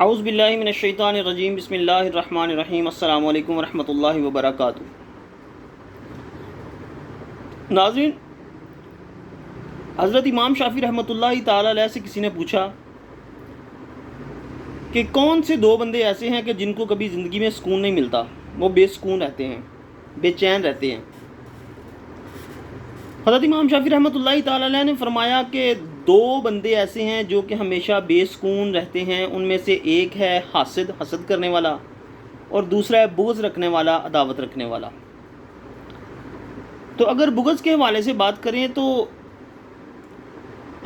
اعوذ باللہ من الشیطان الرجیم، بسم اللہ الرحمن الرحیم، السلام علیکم ورحمۃ اللہ وبرکاتہ۔ ناظرین، حضرت امام شافعی رحمۃ اللہ تعالی علیہ سے کسی نے پوچھا کہ کون سے دو بندے ایسے ہیں کہ جن کو کبھی زندگی میں سکون نہیں ملتا، وہ بے سکون رہتے ہیں، بے چین رہتے ہیں۔ حضرت امام شافعی رحمۃ اللہ تعالی علیہ نے فرمایا کہ دو بندے ایسے ہیں جو کہ ہمیشہ بے سکون رہتے ہیں، ان میں سے ایک ہے حسد کرنے والا، اور دوسرا ہے بغض رکھنے والا، عداوت رکھنے والا۔ تو اگر بغض کے حوالے سے بات کریں تو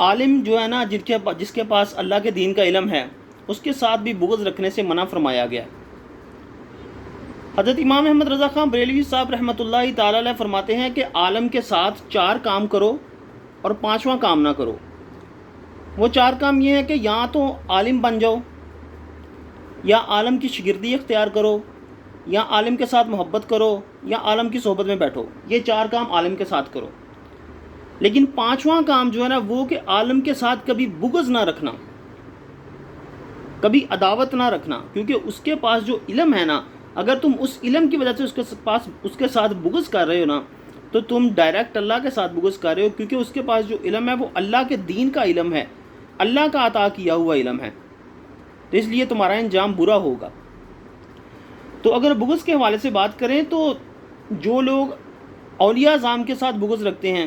عالم جو ہے نا، جس کے پاس اللہ کے دین کا علم ہے، اس کے ساتھ بھی بغض رکھنے سے منع فرمایا گیا ہے۔ حضرت امام احمد رضا خان بریلوی صاحب رحمۃ اللہ تعالی علیہ فرماتے ہیں کہ عالم کے ساتھ 4 کام کرو اور 5واں کام نہ کرو۔ وہ 4 کام یہ ہے کہ یا تو عالم بن جاؤ، یا عالم کی شاگردی اختیار کرو، یا عالم کے ساتھ محبت کرو، یا عالم کی صحبت میں بیٹھو۔ یہ 4 کام عالم کے ساتھ کرو، لیکن 5واں کام جو ہے نا وہ کہ عالم کے ساتھ کبھی بغض نہ رکھنا، کبھی عداوت نہ رکھنا، کیونکہ اس کے پاس جو علم ہے نا، اگر تم اس علم کی وجہ سے اس کے ساتھ بغض کر رہے ہو نا، تو تم ڈائریکٹ اللہ کے ساتھ بغض کر رہے ہو، کیونکہ اس کے پاس جو علم ہے وہ اللہ کے دین کا علم ہے، اللہ کا عطا کیا ہوا علم ہے، تو اس لیے تمہارا انجام برا ہوگا۔ تو اگر بغض کے حوالے سے بات کریں تو جو لوگ اولیاء اعظام کے ساتھ بغض رکھتے ہیں،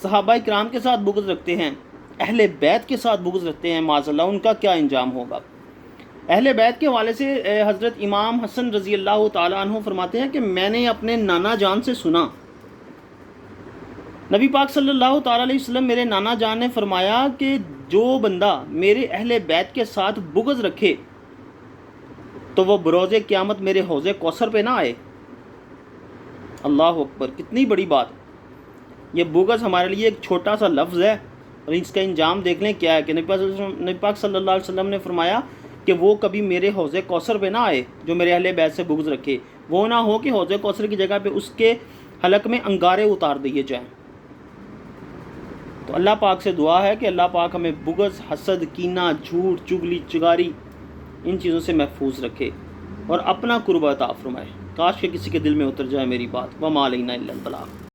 صحابہ کرام کے ساتھ بغض رکھتے ہیں، اہل بیت کے ساتھ بغض رکھتے ہیں، معاذ اللہ ان کا کیا انجام ہوگا۔ اہل بیت کے حوالے سے حضرت امام حسن رضی اللہ تعالی عنہ فرماتے ہیں کہ میں نے اپنے نانا جان سے سنا، نبی پاک صلی اللہ تعالی علیہ وسلم میرے نانا جان نے فرمایا کہ جو بندہ میرے اہل بیت کے ساتھ بغض رکھے تو وہ بروز قیامت میرے حوض کوثر پہ نہ آئے۔ اللہ اکبر، کتنی بڑی بات۔ یہ بغض ہمارے لیے ایک چھوٹا سا لفظ ہے، اور اس کا انجام دیکھ لیں کیا ہے کہ نبی پاک صلی اللہ علیہ وسلم نے فرمایا کہ وہ کبھی میرے حوض کوثر پہ نہ آئے جو میرے اہل بیت سے بغض رکھے، وہ نہ ہو کہ حوض کوثر کی جگہ پہ اس کے حلق میں انگارے اتار دیے جائیں۔ تو اللہ پاک سے دعا ہے کہ اللہ پاک ہمیں بغض، حسد، کینہ، جھوٹ، چغلی، چگاری ان چیزوں سے محفوظ رکھے اور اپنا قرب عطا فرمائے۔ کاش کہ کسی کے دل میں اتر جائے میری بات۔ وما علینا الا البلاغ۔